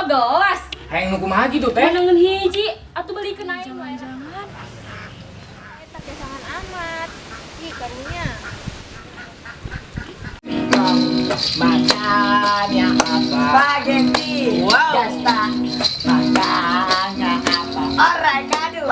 gelas. Hayang nu kumaha gitu teh? Menengen hiji atuh beli kena aing. Jangan-jangan eta kesangan amat. Ih, karunya. Makannya apa? Spaghetti. Wow. Pasta. Makannya apa? Oregano.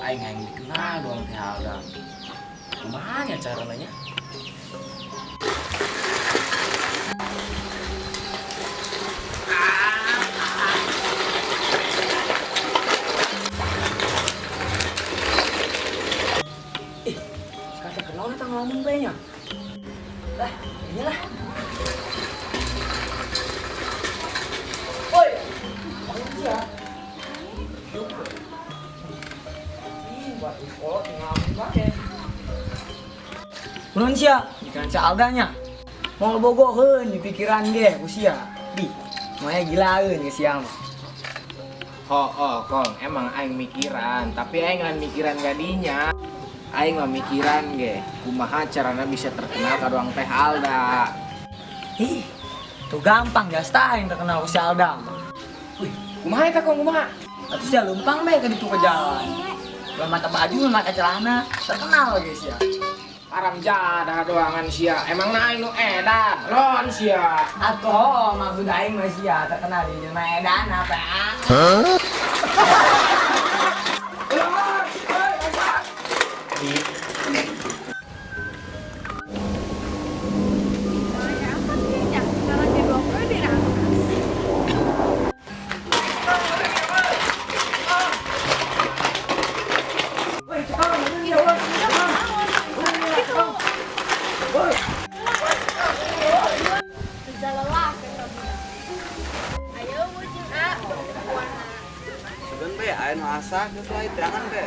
Aing dikenal dong teh Alda. Kumaha nya caranya? Kata kenal kita ngomong bae nya. Lah, inilah. Oi. Manusia. Yuk. Buat sekolah tinggal pakai. Kunaon sia? Ikan Aldanya. Mau bogoheun di pikiran ge usia. Di. Moe gilaeun ge sia mah. Kong, emang aing mikiran, tapi aing lain mikiran gadinya. Aing mah mikiran ge, kumaha carana bisa terkenal ka doang teh Alda. Ih, tuh gampang ya aing terkenal si Alda. Wih, kumaha eta Kong kumaha? Atuh sia lempang bae ka ditu ke jalan. Lah mata baju mata celana terkenal guys ya. Aram jadah doangan sia. Emang na aing nu edan, ron sia. Atuh maksud aing mah sia terkenal di Medan apa? Sugan be, air masak gitu air jangan be.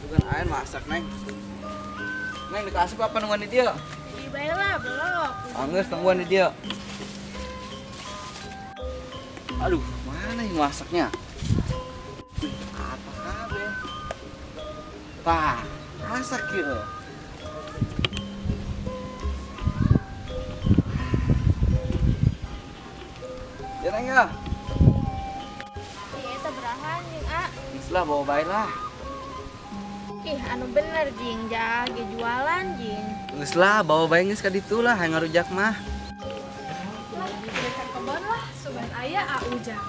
Sugan air masak neng. Neng dikasih apa nungguan di dia? Di bae belum. Angges nungguan di dia. Aduh, mana yang masaknya? Apa kabe? Pak, masak gitu. Ya neng ya. Ih, eta berahan jeung A. Lah bawa baik lah. Ih, anu bener jing jage jualan jing. Geus lah bawa baik geus ka ditu lah hayang ngarujak mah. Dekat kebon lah, sugan aya ujang.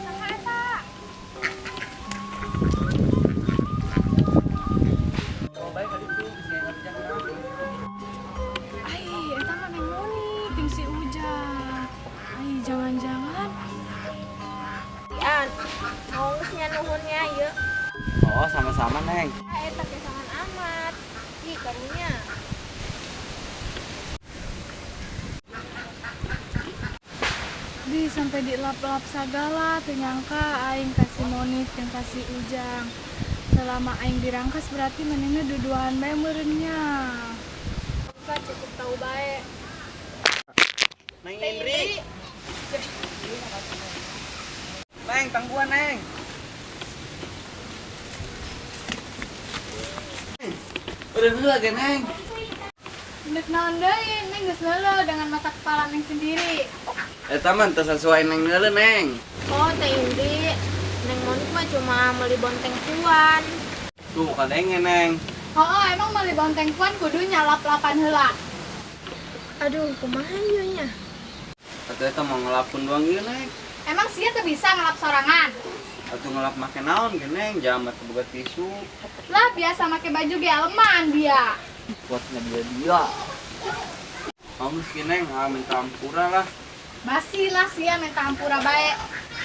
Saha eta? Bawa baik ka ditu geus hayang ngarujak mah. Ai, eta mah Neng Moni, ting si Ujang. Ai, jangan-jangan An, mau geusnya nuhunnya ieu. Oh, sama-sama neng. Eta kesangan amat. Ih, karunya. di sampai dilap-lap segala ternyangka aing kasih monit yang kasih Ujang. Selama aing dirangkas berarti manehna duduhan bae meureunnya. Cukup tahu baik. Neng Indri. Neng, tangguhan neng. Udah dulu lagi neng. Nek naon deui, Neng geus leuleuh dengan mata kepala Neng sendiri. Eta mah teu sesuai neng neuleuh neng. Oh, Teh Indi. Neng Monik mah cuma beli bonteng tuan. Tuh bukan neng. Oh, emang meuli bonteng puan kudu nyalap-lapan heula. Aduh, kumaha ieu nya? Atuh eta mau ngelapun doang ieu neng. Emang sia teu bisa ngelap sorangan. Atuh ngelap make naon ge neng, jamat boga tisu. Lah biasa make baju ge aleman dia. Buatnya dia. Mau miskin neng, minta ampura lah. Basi lah sia minta hampura bae.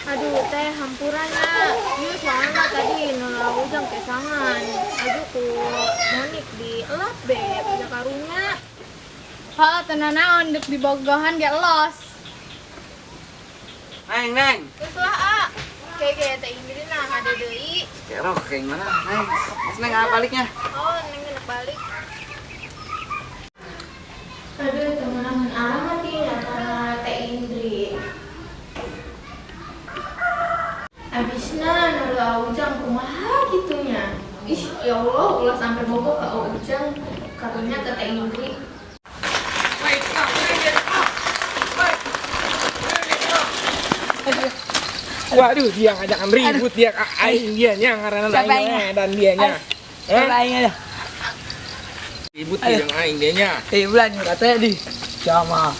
Aduh, Teh, hampuranya. Ieu soalnya tadi nu ujang kesangan. Aduh ku monik di elap be pada karunya. Ha, tenan naon dek dibogohan ge los. Neng. Terus lah kayak teh Indri nah ada deui. Kerok kayak mana? Neng. Mas Neng apa baliknya? Oh, neng enak balik. Aduh, teman-teman amat nih sama teh Indri. Abisnya nulu Aujang kumaha gitunya. Ih, ya Allah, ulah sampai bogo ke Aujang karunya ke teh Indri. Waduh, dia ngajakan ribut dia aing dianya ngaranna aing dan dianya. Siapa aing ada? Ribut dia aing dianya. Bulan katanya di sama.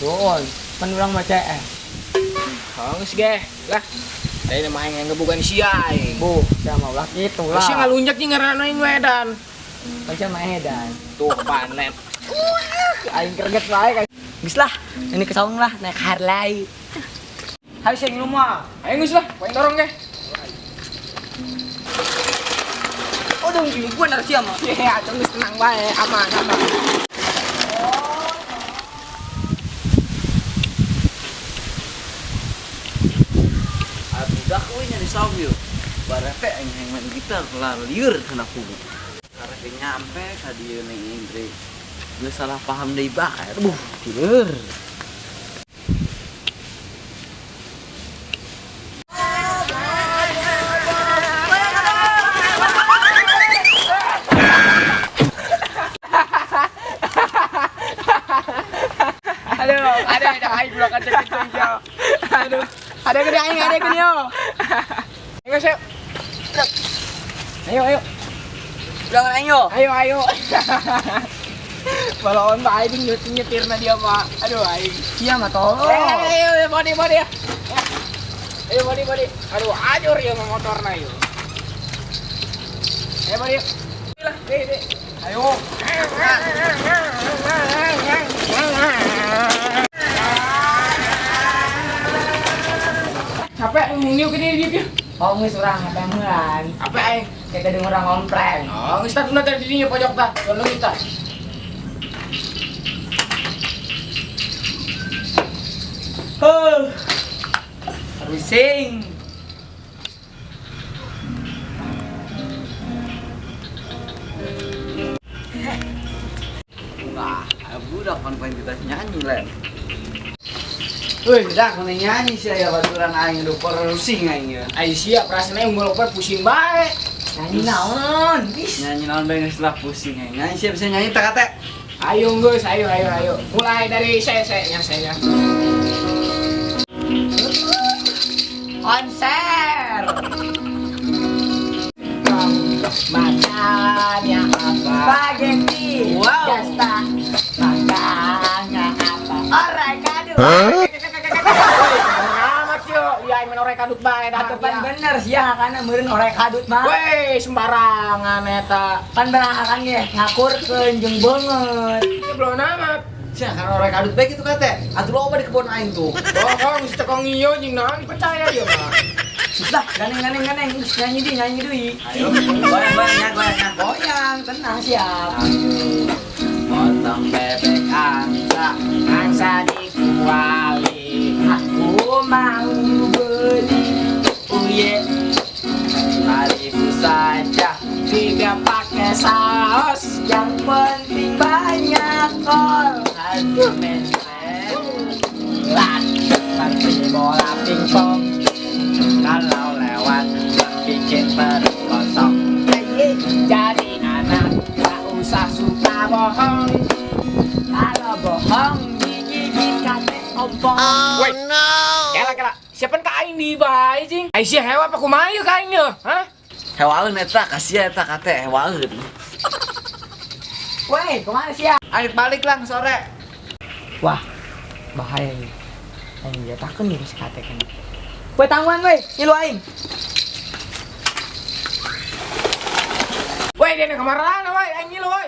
Doon, pan urang mah CS. Geus ge. Lah. Tadi nama aing yang bukan si aing. Bu, sama ulah kitu lah. Si ngalunjak jeung ngaranna aing wedan. Macam maedan. Tuh panet. Aing kerget wae kan. Geus lah, ini kesaung lah naik Harley. Harus yang rumah. Ayo geus lah, poin dorong ge. Oh, dong gini gua narasi ama. Ya, atuh geus tenang bae, aman. Dah kuwi nya di Saumyo. Barate aing main gitar kelar lieur kana kubu. Karek nyampe ka dieu ning Indri. Geus salah paham deui bae. Lieur. Ada aing ulah kacek itu yo. Aduh, ada gede aing yo. Ayo sih. Ayo. Ulang aing yo. Ayo. Balon bae ding nyetirna dia mah. Aduh aing. Iya mah tolong. Ayo body. Ayo body. Aduh, ajur ya motorna yo. Ayo body. Lah, deh. Ayo. Capek ngomongnya gini dia. Oh, geus urang ngapengan. Apa aing? Kita denger orang ngompreng. Oh, geus tah dari dinya pojok tah. Tolong kita. Pusing. Wah, budak pan kita nyanyi len. Wih, dah kena nyanyi sih ya baturan aing udah pusing aing ya. Ai siap rasanya yang ngolok pusing bae. Nyanyi naon? Nyanyi naon bae geus lah pusing aing. Nyanyi siap bisa nyanyi tak kate. Ayo geus, ayo. Mulai dari saya. Konser. Makannya apa? Spaghetti. Wow. Pasta. Makannya apa? Oregano. Amat yo, ya aing orek kadut bae dah. Atuh pan bener sih ya karena meureun orek kadut mah. Weh, sembarangan eta. Pan berangakan ge ngakurkeun jeung beungeut. Belum amat. Sia kan orang kadut bae gitu kate. Atuh loba di kebon aing tuh. Oh, geus tekong ieu jeung naon percaya ieu mah. Dah, ganeng. Nyanyi deui. Ayo, goyang. Goyang, tenang siap. Potong bebek Angsa dikuali. Aku mau beli uye. Mariku saja. Tidak pakai saus. Yang penting banyak kol. Aduh mesem. Lat, seperti bola pingpong. Kalau lewat bikin perut kosong. Jadi anak gak usah suka bohong. Kalau bohong digigit kate ompong. Wait, no. Kela. Siapa ka aing di bae cing? Ai sia hewa apa kumaha ieu ka aing ieu? Hah? Hewaeun eta kasihan eta kate hewaeun. Weh, kemana sih ya? Ayo balik lang sore. Wah, bahaya nih. Aing jatakeun nih si kate kan. Weh, tangguhan weh, ngilu aing. Woi, dia kamar mana, woi? Aing ngilu, woi.